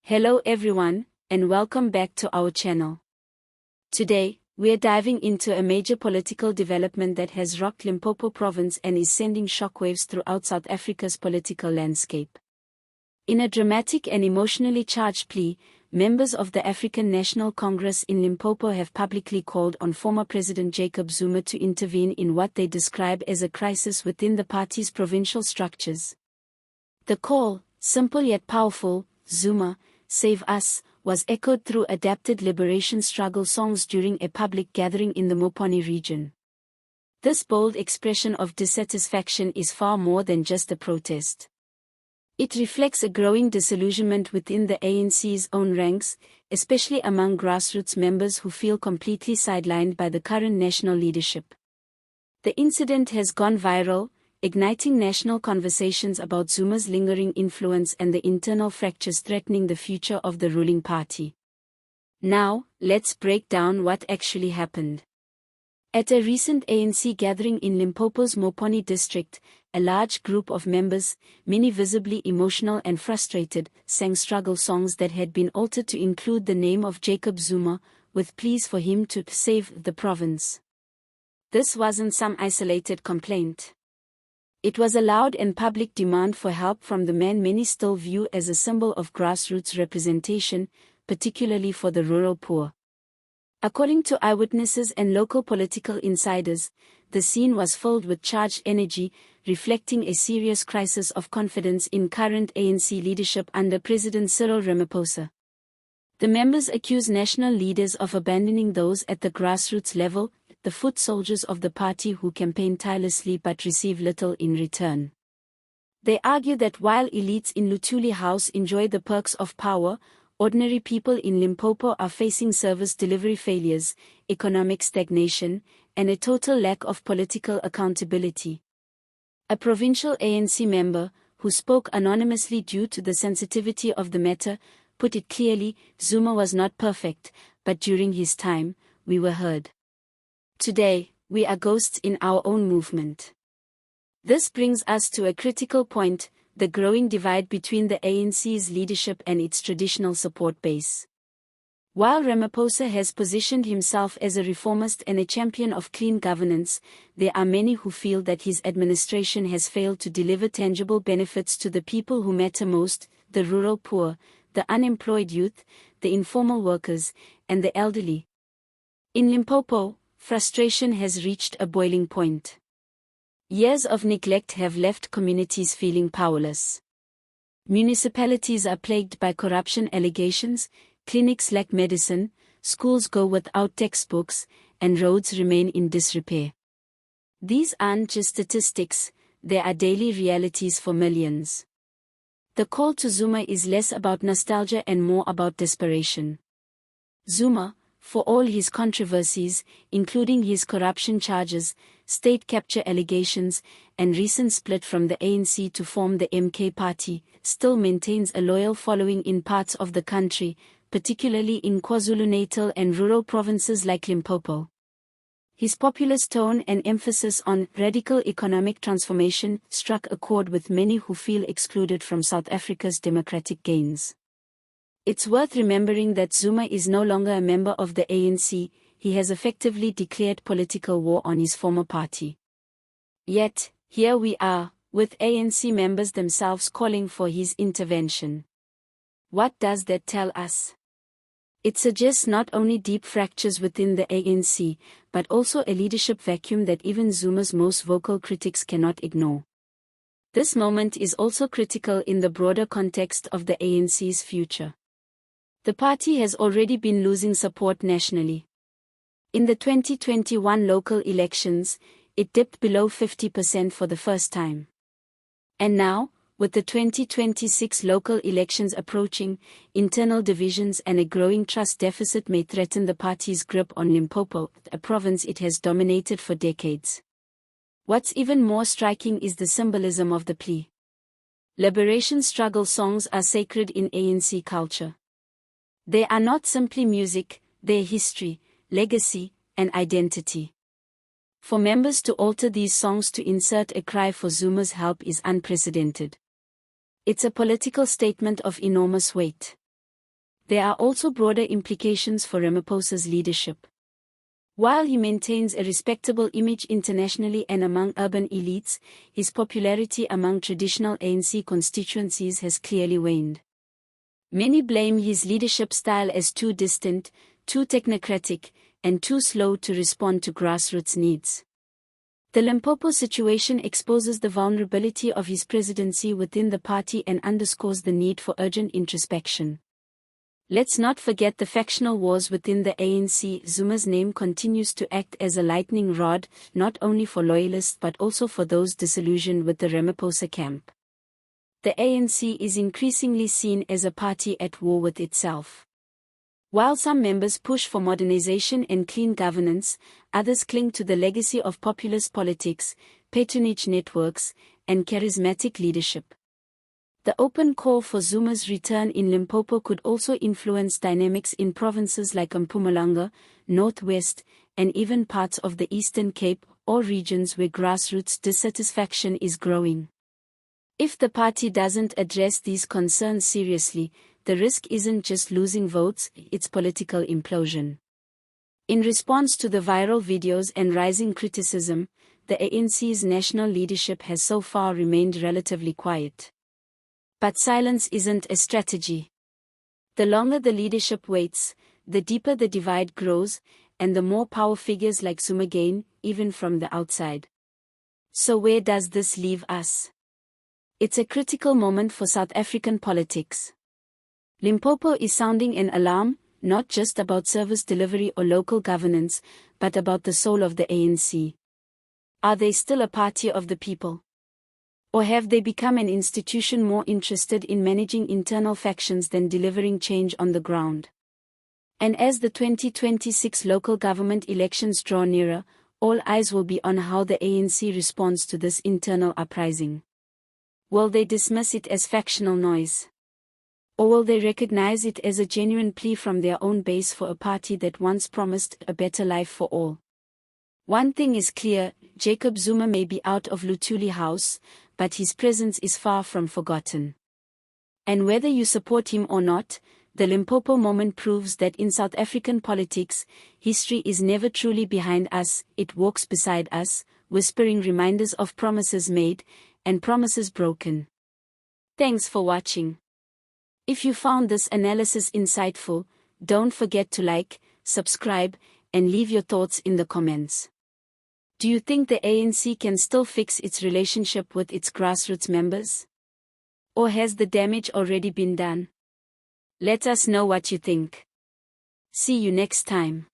Hello everyone, and welcome back to our channel. Today, we are diving into a major political development that has rocked Limpopo province and is sending shockwaves throughout South Africa's political landscape. In a dramatic and emotionally charged plea, members of the African National Congress in Limpopo have publicly called on former President Jacob Zuma to intervene in what they describe as a crisis within the party's provincial structures. The call, simple yet powerful, Zuma, Save Us, was echoed through adapted liberation struggle songs during a public gathering in the Mopani region. This bold expression of dissatisfaction is far more than just a protest. It reflects a growing disillusionment within the ANC's own ranks, especially among grassroots members who feel completely sidelined by the current national leadership. The incident has gone viral, igniting national conversations about Zuma's lingering influence and the internal fractures threatening the future of the ruling party. Now, let's break down what actually happened. At a recent ANC gathering in Limpopo's Mopani district, a large group of members, many visibly emotional and frustrated, sang struggle songs that had been altered to include the name of Jacob Zuma, with pleas for him to save the province. This wasn't some isolated complaint. It was a loud and public demand for help from the man many still view as a symbol of grassroots representation, particularly for the rural poor. According to eyewitnesses and local political insiders, the scene was filled with charged energy, reflecting a serious crisis of confidence in current ANC leadership under President Cyril Ramaphosa. The members accused national leaders of abandoning those at the grassroots level, the foot soldiers of the party who campaign tirelessly but receive little in return. They argue that while elites in Luthuli House enjoy the perks of power, ordinary people in Limpopo are facing service delivery failures, economic stagnation, and a total lack of political accountability. A provincial ANC member, who spoke anonymously due to the sensitivity of the matter, put it clearly, Zuma was not perfect, but during his time, we were heard. Today, we are ghosts in our own movement. This brings us to a critical point, the growing divide between the ANC's leadership and its traditional support base. While Ramaphosa has positioned himself as a reformist and a champion of clean governance, there are many who feel that his administration has failed to deliver tangible benefits to the people who matter most, the rural poor, the unemployed youth, the informal workers, and the elderly. In Limpopo, frustration has reached a boiling point. Years of neglect have left communities feeling powerless. Municipalities are plagued by corruption allegations, clinics lack medicine, schools go without textbooks, and roads remain in disrepair. These aren't just statistics, they are daily realities for millions. The call to Zuma is less about nostalgia and more about desperation. Zuma, for all his controversies, including his corruption charges, state capture allegations, and recent split from the ANC to form the MK party, still maintains a loyal following in parts of the country, particularly in KwaZulu-Natal and rural provinces like Limpopo. His populist tone and emphasis on radical economic transformation struck a chord with many who feel excluded from South Africa's democratic gains. It's worth remembering that Zuma is no longer a member of the ANC, he has effectively declared political war on his former party. Yet, here we are, with ANC members themselves calling for his intervention. What does that tell us? It suggests not only deep fractures within the ANC, but also a leadership vacuum that even Zuma's most vocal critics cannot ignore. This moment is also critical in the broader context of the ANC's future. The party has already been losing support nationally. In the 2021 local elections, it dipped below 50% for the first time. And now, with the 2026 local elections approaching, internal divisions and a growing trust deficit may threaten the party's grip on Limpopo, a province it has dominated for decades. What's even more striking is the symbolism of the plea. Liberation struggle songs are sacred in ANC culture. They are not simply music, they're history, legacy, and identity. For members to alter these songs to insert a cry for Zuma's help is unprecedented. It's a political statement of enormous weight. There are also broader implications for Ramaphosa's leadership. While he maintains a respectable image internationally and among urban elites, his popularity among traditional ANC constituencies has clearly waned. Many blame his leadership style as too distant, too technocratic, and too slow to respond to grassroots needs. The Limpopo situation exposes the vulnerability of his presidency within the party and underscores the need for urgent introspection. Let's not forget the factional wars within the ANC. Zuma's name continues to act as a lightning rod, not only for loyalists but also for those disillusioned with the Ramaphosa camp. The ANC is increasingly seen as a party at war with itself. While some members push for modernization and clean governance, others cling to the legacy of populist politics, patronage networks, and charismatic leadership. The open call for Zuma's return in Limpopo could also influence dynamics in provinces like Mpumalanga, Northwest, and even parts of the Eastern Cape, or regions where grassroots dissatisfaction is growing. If the party doesn't address these concerns seriously, the risk isn't just losing votes, it's political implosion. In response to the viral videos and rising criticism, the ANC's national leadership has so far remained relatively quiet. But silence isn't a strategy. The longer the leadership waits, the deeper the divide grows, and the more power figures like Zuma gain, even from the outside. So where does this leave us? It's a critical moment for South African politics. Limpopo is sounding an alarm, not just about service delivery or local governance, but about the soul of the ANC. Are they still a party of the people? Or have they become an institution more interested in managing internal factions than delivering change on the ground? And as the 2026 local government elections draw nearer, all eyes will be on how the ANC responds to this internal uprising. Will they dismiss it as factional noise? Or will they recognize it as a genuine plea from their own base for a party that once promised a better life for all? One thing is clear, Jacob Zuma may be out of Luthuli House, but his presence is far from forgotten. And whether you support him or not, the Limpopo moment proves that in South African politics, history is never truly behind us, it walks beside us, whispering reminders of promises made, and promises broken. Thanks for watching. If you found this analysis insightful, don't forget to like, subscribe, and leave your thoughts in the comments. Do you think the ANC can still fix its relationship with its grassroots members? Or has the damage already been done? Let us know what you think. See you next time.